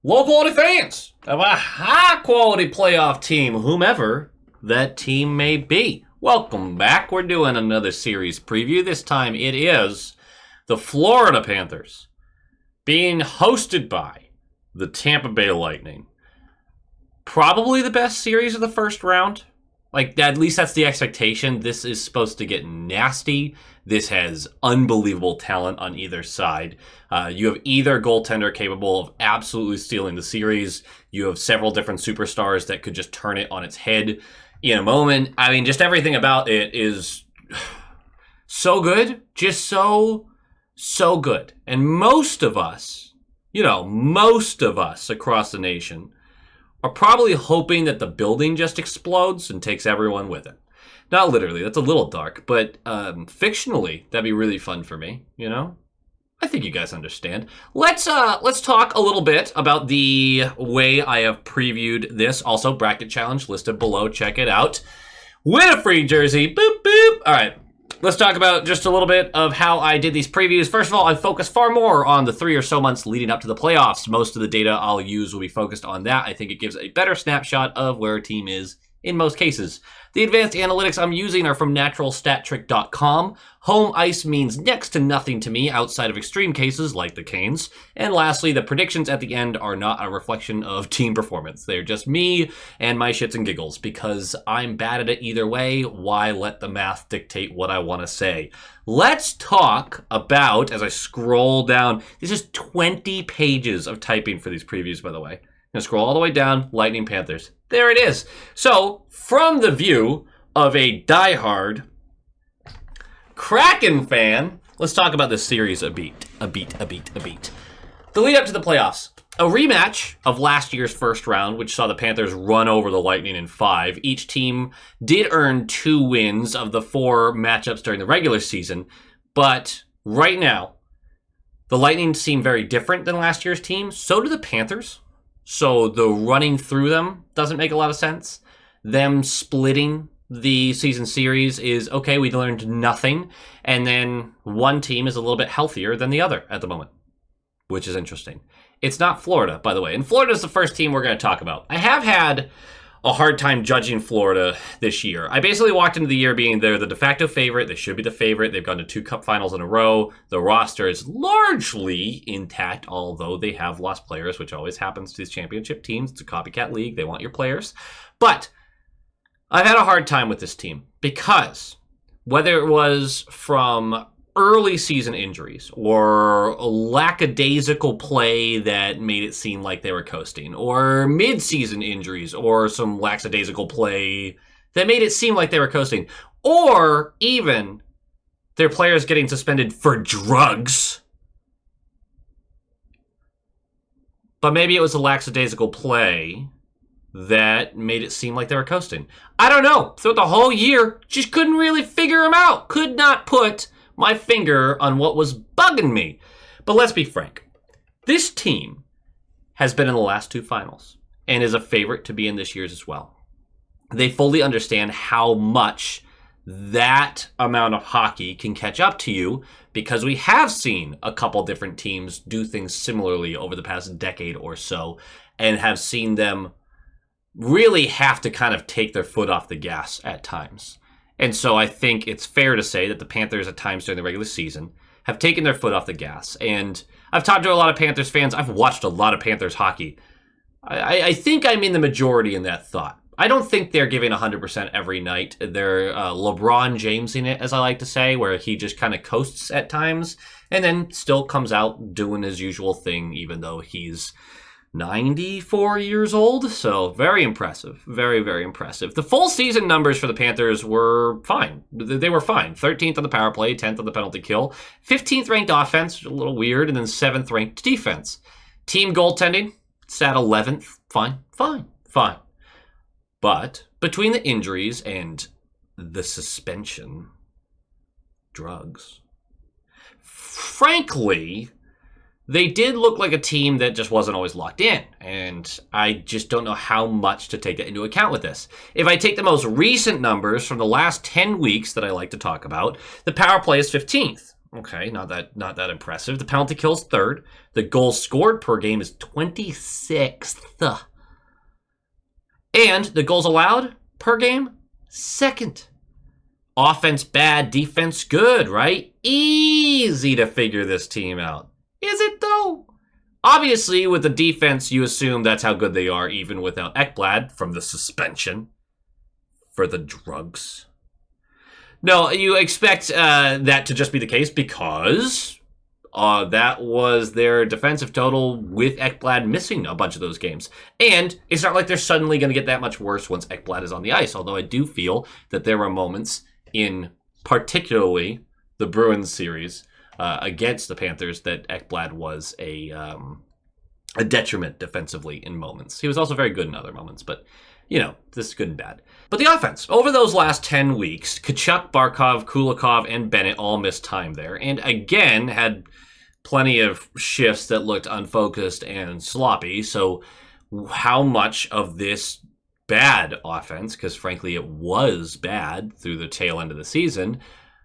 Low-quality fans of a high-quality playoff team, whomever that team may be. Welcome back. We're doing another series preview. This time it is the Florida Panthers being hosted by the Tampa Bay Lightning. Probably the best series of the first round. At least that's the expectation. This is supposed to get nasty. This has unbelievable talent on either side. You have either goaltender capable of absolutely stealing the series. You have several different superstars that could just turn it on its head in a moment. I mean, just everything about it is so good. Just so good. And most of us across the nation are probably hoping that the building just explodes and takes everyone with it. Not literally, that's a little dark, but fictionally, that'd be really fun for me, you know? I think you guys understand. Let's talk a little bit about the way I have previewed this. Also, bracket challenge listed below, check it out. Win a free jersey, boop, boop. All right, let's talk about just a little bit of how I did these previews. First of all, I focused far more on the 3 or so months leading up to the playoffs. Most of the data I'll use will be focused on that. I think it gives a better snapshot of where a team is in most cases. The advanced analytics I'm using are from naturalstattrick.com. Home ice means next to nothing to me outside of extreme cases like the Canes. And lastly, the predictions at the end are not a reflection of team performance. They're just me and my shits and giggles. Because I'm bad at it either way, why let the math dictate what I want to say? Let's talk about, as I scroll down, this is 20 pages of typing for these previews, by the way. I'm going to scroll all the way down, Lightning Panthers. There it is. So, from the view of a diehard Kraken fan, let's talk about this series a beat. The lead up to the playoffs. A rematch of last year's first round, which saw the Panthers run over the Lightning in 5. Each team did earn 2 wins of the 4 matchups during the regular season. But right now, the Lightning seem very different than last year's team. So do the Panthers. So the running through them doesn't make a lot of sense. Them splitting the season series is, okay, we learned nothing. And then one team is a little bit healthier than the other at the moment, which is interesting. It's not Florida, by the way. And Florida is the first team we're going to talk about. I have had a hard time judging Florida this year. I basically walked into the year being they're the de facto favorite. They should be the favorite. They've gone to 2 cup finals in a row. The roster is largely intact, although they have lost players, which always happens to these championship teams. It's a copycat league. They want your players. But I've had a hard time with this team because whether it was from early season injuries or lackadaisical play that made it seem like they were coasting, or mid-season injuries or some lackadaisical play that made it seem like they were coasting, or even their players getting suspended for drugs. But maybe it was a lackadaisical play that made it seem like they were coasting. I don't know. Throughout the whole year, just couldn't really figure them out. Could not put my finger on what was bugging me. But let's be frank. This team has been in the last 2 finals and is a favorite to be in this year's as well. They fully understand how much that amount of hockey can catch up to you because we have seen a couple different teams do things similarly over the past decade or so and have seen them really have to kind of take their foot off the gas at times. And so I think it's fair to say that the Panthers at times during the regular season have taken their foot off the gas. And I've talked to a lot of Panthers fans. I've watched a lot of Panthers hockey. I think I'm in the majority in that thought. I don't think they're giving 100% every night. They're LeBron James in it, as I like to say, where he just kind of coasts at times and then still comes out doing his usual thing, even though he's 94 years old, so very impressive. Very, very impressive. The full season numbers for the Panthers were fine. They were fine. 13th on the power play, 10th on the penalty kill, 15th ranked offense, a little weird, and then 7th ranked defense. Team goaltending, sat 11th. Fine. But between the injuries and the suspension, drugs, frankly, they did look like a team that just wasn't always locked in, and I just don't know how much to take that into account with this. If I take the most recent numbers from the last 10 weeks that I like to talk about, the power play is 15th. Okay, not that impressive. The penalty kill's third. The goals scored per game is 26th. And the goals allowed per game, second. Offense bad, defense good, right? Easy to figure this team out. Is it though? Obviously, with the defense, you assume that's how good they are, even without Ekblad from the suspension for the drugs. No, you expect that to just be the case because that was their defensive total with Ekblad missing a bunch of those games. And it's not like they're suddenly going to get that much worse once Ekblad is on the ice, although I do feel that there were moments in particularly the Bruins series against the Panthers that Ekblad was a detriment defensively in moments. He was also very good in other moments, but this is good and bad. But the offense, over those last 10 weeks, Tkachuk, Barkov, Kulikov, and Bennett all missed time there, and again had plenty of shifts that looked unfocused and sloppy. So how much of this bad offense, because frankly it was bad through the tail end of the season,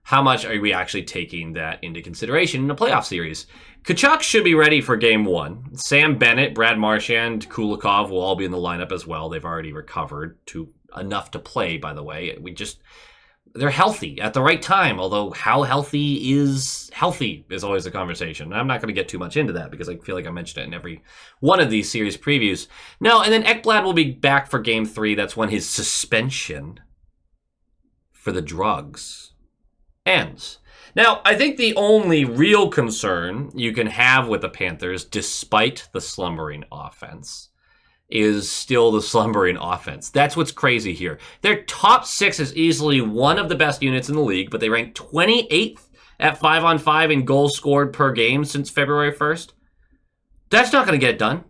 how much are we actually taking that into consideration in a playoff series? Tkachuk should be ready for game one. Sam Bennett, Brad Marchand, Kulikov will all be in the lineup as well. They've already recovered to enough to play, by the way. They're healthy at the right time, although how healthy is always a conversation. I'm not going to get too much into that because I feel like I mentioned it in every one of these series previews. No, and then Ekblad will be back for game 3. That's when his suspension for the drugs ends. Now, I think the only real concern you can have with the Panthers, despite the slumbering offense, is still the slumbering offense. That's what's crazy here. Their top 6 is easily one of the best units in the league, but they rank 28th at 5-on-5 in goals scored per game since February 1st. That's not going to get it done.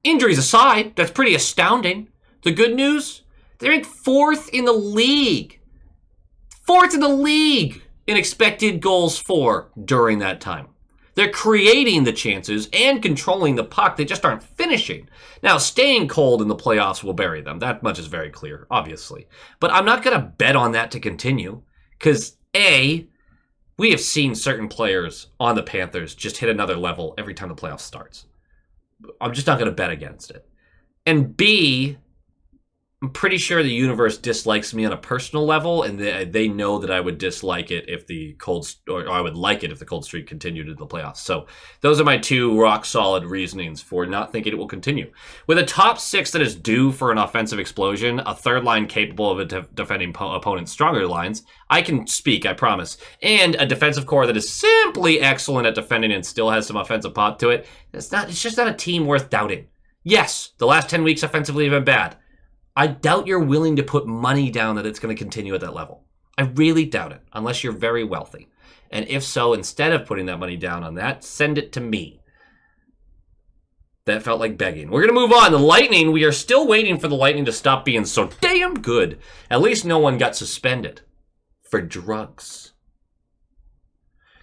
Injuries aside, that's pretty astounding. The good news, they rank 4th in the league. 4th in the league in expected goals for during that time. They're creating the chances and controlling the puck. They just aren't finishing. Now, staying cold in the playoffs will bury them. That much is very clear, obviously. But I'm not going to bet on that to continue because, A, we have seen certain players on the Panthers just hit another level every time the playoffs starts. I'm just not going to bet against it. And B, I'm pretty sure the universe dislikes me on a personal level, and they know that I would dislike it if or I would like it if the cold streak continued in the playoffs. So those are my 2 rock solid reasonings for not thinking it will continue. With a top 6 that is due for an offensive explosion, a third line capable of defending opponents' stronger lines, I can speak, I promise, and a defensive core that is simply excellent at defending and still has some offensive pop to it. It's just not a team worth doubting. Yes, the last 10 weeks offensively have been bad. I doubt you're willing to put money down that it's going to continue at that level. I really doubt it, unless you're very wealthy. And if so, instead of putting that money down on that, send it to me. That felt like begging. We're going to move on. The Lightning, we are still waiting for the Lightning to stop being so damn good. At least no one got suspended for drugs.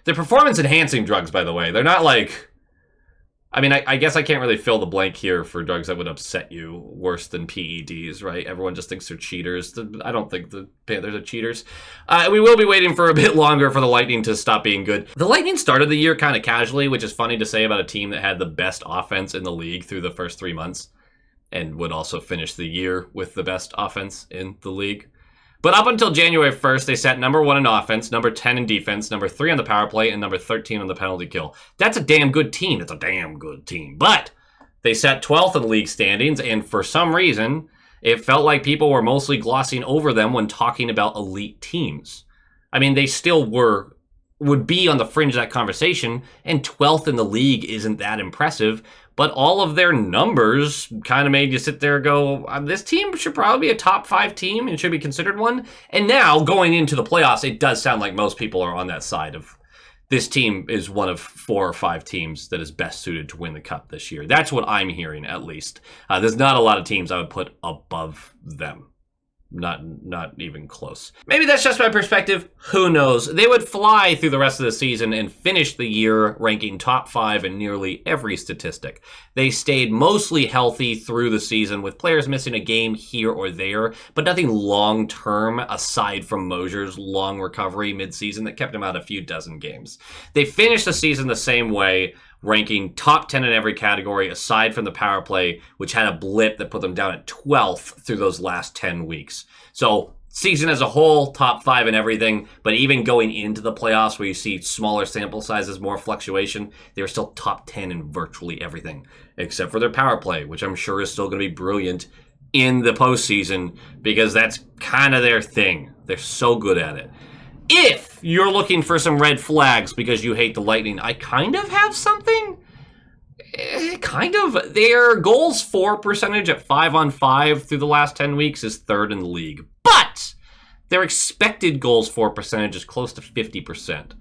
They're performance-enhancing drugs, by the way. They're not like... I guess I can't really fill the blank here for drugs that would upset you worse than PEDs, right? Everyone just thinks they're cheaters. I don't think the Panthers are cheaters. We will be waiting for a bit longer for the Lightning to stop being good. The Lightning started the year kind of casually, which is funny to say about a team that had the best offense in the league through the first 3 months and would also finish the year with the best offense in the league. But up until January 1st, they sat number 1 in offense, number 10 in defense, number 3 on the power play, and number 13 on the penalty kill. That's a damn good team. It's a damn good team. But they sat 12th in the league standings, and for some reason, it felt like people were mostly glossing over them when talking about elite teams. They still would be on the fringe of that conversation, and 12th in the league isn't that impressive. But all of their numbers kind of made you sit there and go, this team should probably be a top 5 team and should be considered one. And now, going into the playoffs, it does sound like most people are on that side of this team is one of 4 or 5 teams that is best suited to win the Cup this year. That's what I'm hearing, at least. There's not a lot of teams I would put above them. Not even close. Maybe that's just my perspective. Who knows? They would fly through the rest of the season and finish the year ranking top 5 in nearly every statistic. They stayed mostly healthy through the season, with players missing a game here or there, but nothing long-term aside from Mosier's long recovery mid-season that kept him out a few dozen games. They finished the season the same way, ranking top 10 in every category aside from the power play, which had a blip that put them down at 12th through those last 10 weeks. So season as a whole, top 5 in everything, but even going into the playoffs where you see smaller sample sizes, more fluctuation, they were still top 10 in virtually everything, except for their power play, which I'm sure is still going to be brilliant in the postseason because that's kind of their thing. They're so good at it. If you're looking for some red flags because you hate the Lightning, I kind of have something. Kind of. Their goals for percentage at 5-on-5 through the last 10 weeks is 3rd in the league. But their expected goals for percentage is close to 50%,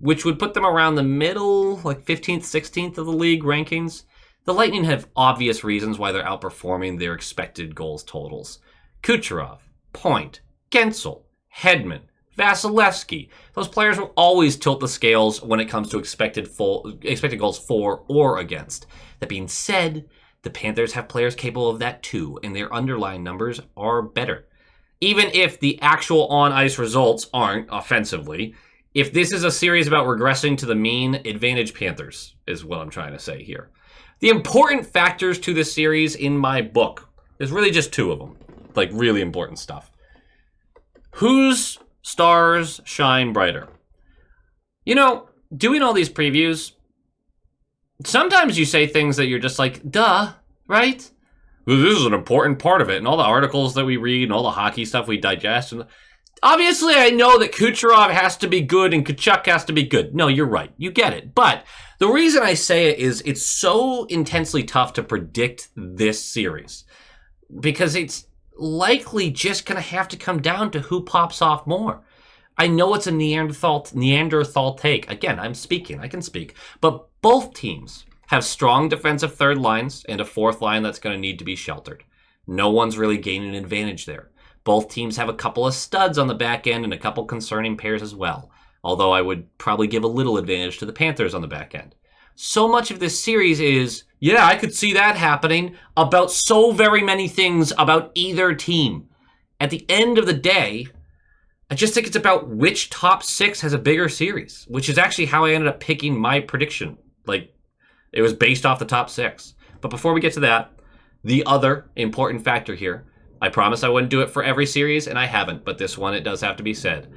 which would put them around the middle, like 15th, 16th of the league rankings. The Lightning have obvious reasons why they're outperforming their expected goals totals. Kucherov, Point, Gensel, Hedman, Vasilevsky. Those players will always tilt the scales when it comes to expected goals for or against. That being said, the Panthers have players capable of that too, and their underlying numbers are better. Even if the actual on-ice results aren't, offensively, if this is a series about regressing to the mean, advantage Panthers is what I'm trying to say here. The important factors to this series in my book, there's really just 2 of them, like really important stuff. Whose stars shine brighter? You know, doing all these previews, sometimes you say things that you're just like, duh, right? This is an important part of it, and all the articles that we read and all the hockey stuff we digest. And obviously, I know that Kucherov has to be good and Tkachuk has to be good. No, you're right. You get it. But the reason I say it is it's so intensely tough to predict this series because it's likely just going to have to come down to who pops off more. I know it's a Neanderthal take. Again, I can speak. But both teams have strong defensive third lines and a fourth line that's going to need to be sheltered. No one's really gaining an advantage there. Both teams have a couple of studs on the back end and a couple concerning pairs as well, although I would probably give a little advantage to the Panthers on the back end. So much of this series is, yeah, I could see that happening, about so very many things about either team. At the end of the day, I just think it's about which top 6 has a bigger series, which is actually how I ended up picking my prediction. Like, it was based off the top 6. But before we get to that, the other important factor here, I promised I wouldn't do it for every series, and I haven't, but this one, it does have to be said.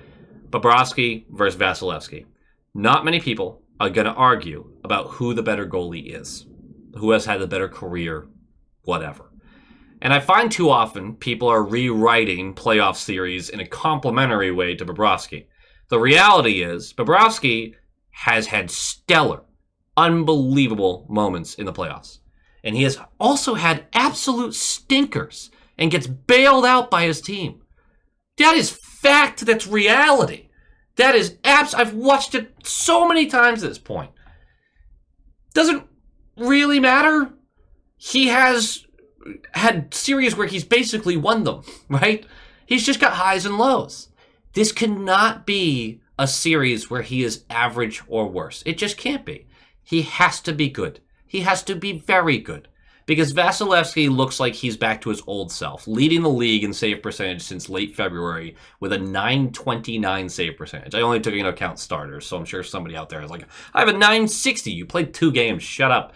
Bobrovsky versus Vasilevsky. Not many people are going to argue about who the better goalie is, who has had the better career, whatever. And I find too often people are rewriting playoff series in a complimentary way to Bobrovsky. The reality is Bobrovsky has had stellar, unbelievable moments in the playoffs. And he has also had absolute stinkers and gets bailed out by his team. That is fact. That's reality. That is I've watched it so many times at this point. Doesn't really matter. He has had series where he's basically won them, right? He's just got highs and lows. This cannot be a series where he is average or worse. It just can't be. He has to be good. He has to be very good. Because Vasilevsky looks like he's back to his old self, leading the league in save percentage since late February with a .929 save percentage. I only took into account starters, so I'm sure somebody out there is like, I have a .960. You played 2 games. Shut up.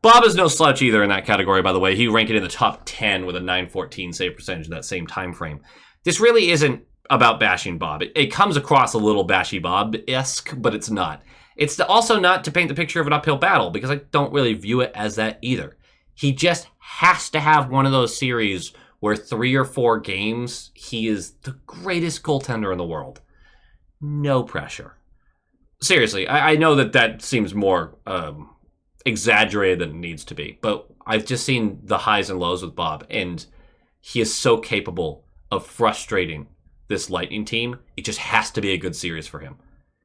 Bob is no slouch either in that category, by the way. He ranked it in the top 10 with a .914 save percentage in that same time frame. This really isn't about bashing Bob. It comes across a little bashy Bob-esque, but it's not. It's also not to paint the picture of an uphill battle, because I don't really view it as that either. He just has to have one of those series where 3 or 4 games, he is the greatest goaltender in the world. No pressure. Seriously, I know that seems more exaggerated than it needs to be, but I've just seen the highs and lows with Bob, and he is so capable of frustrating this Lightning team. It just has to be a good series for him.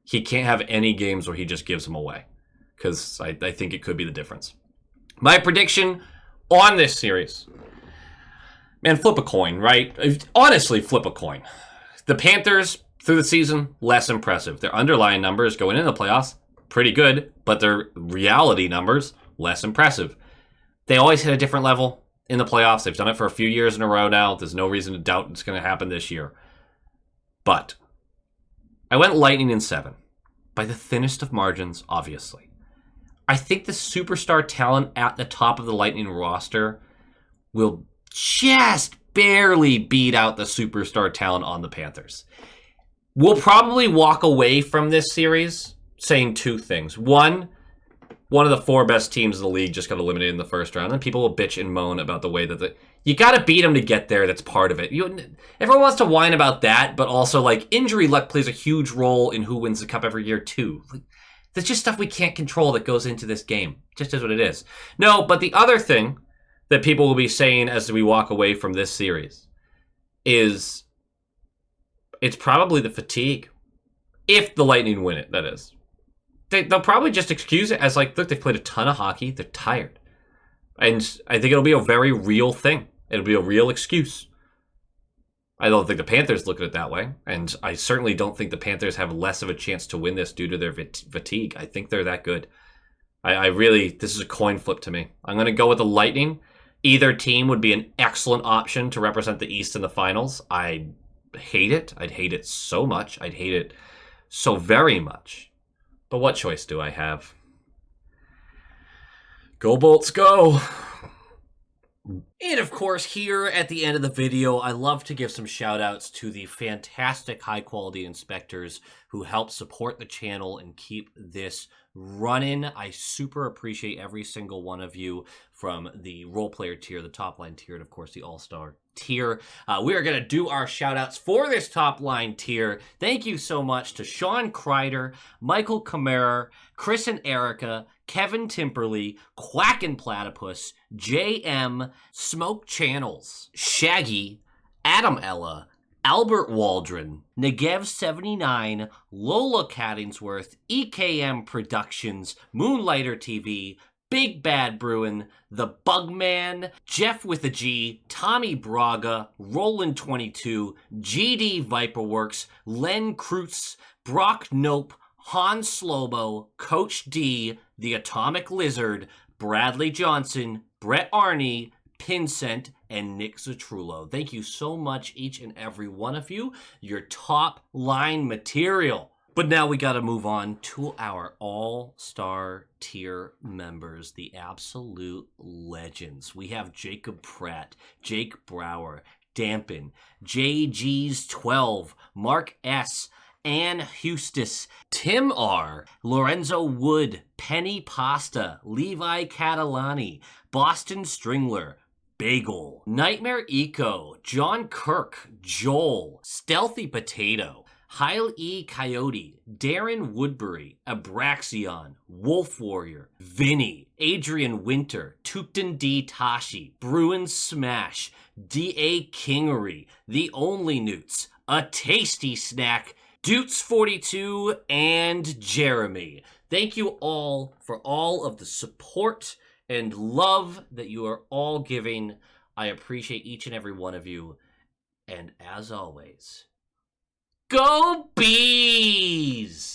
He can't have any games where he just gives them away, because I think it could be the difference. My prediction on this series. Man, flip a coin, right? Honestly, flip a coin. The Panthers, through the season, less impressive. Their underlying numbers going into the playoffs, pretty good, but their reality numbers, less impressive. They always hit a different level in the playoffs. They've done it for a few years in a row now. There's no reason to doubt it's going to happen this year. But I went Lightning in 7. By the thinnest of margins, obviously. I think the superstar talent at the top of the Lightning roster will just barely beat out the superstar talent on the Panthers. We'll probably walk away from this series saying 2 things. One of the 4 best teams in the league just got eliminated in the first round, and people will bitch and moan about the way that you got to beat them to get there. That's part of it. Everyone wants to whine about that, but also, like, injury luck plays a huge role in who wins the cup every year, too. Like, there's just stuff we can't control that goes into this game. Just is what it is. No, but the other thing that people will be saying as we walk away from this series is it's probably the fatigue. If the Lightning win it, that is. They'll probably just excuse it as, like, look, they've played a ton of hockey. They're tired. And I think it'll be a very real thing. It'll be a real excuse. I don't think the Panthers look at it that way. And I certainly don't think the Panthers have less of a chance to win this due to their fatigue. I think they're that good. I really, this is a coin flip to me. I'm going to go with the Lightning. Either team would be an excellent option to represent the East in the finals. I hate it. I'd hate it so much. I'd hate it so very much. But what choice do I have? Go Bolts, go! And of course, here at the end of the video, I love to give some shout outs to the fantastic high quality inspectors who help support the channel and keep this running. I super appreciate every single one of you, from the role player tier, the top line tier, and of course the all-star tier. We are going to do our shout outs for this top line tier. Thank you so much to Sean Kreider, Michael Kamara, Chris and Erica, Kevin Timperley, Quackin' Platypus, JM, Smoke Channels, Shaggy, Adam Ella, Albert Waldron, Negev79, Lola Cattingsworth, EKM Productions, Moonlighter TV, Big Bad Bruin, The Bugman, Jeff with a G, Tommy Braga, Roland22, GD Viperworks, Len Kreutz, Brock Nope, Hans Slobo, Coach D, The Atomic Lizard, Bradley Johnson, Brett Arney, Pincent, and Nick Zatrullo. Thank you so much, each and every one of you. Your top line material. But now we got to move on to our all-star tier members, the absolute legends. We have Jacob Pratt, Jake Brower, Dampen, JG's 12, Mark S., Ann Hustis, Tim R., Lorenzo Wood, Penny Pasta, Levi Catalani, Boston Stringler, Bagel, Nightmare Eco, John Kirk, Joel, Stealthy Potato, Heil E. Coyote, Darren Woodbury, Abraxion, Wolf Warrior, Vinny, Adrian Winter, Tukton D. Tashi, Bruin Smash, D.A. Kingery, The Only Newts, A Tasty Snack, Dutes42, and Jeremy. Thank you all for all of the support and love that you are all giving. I appreciate each and every one of you. And as always, go Bees!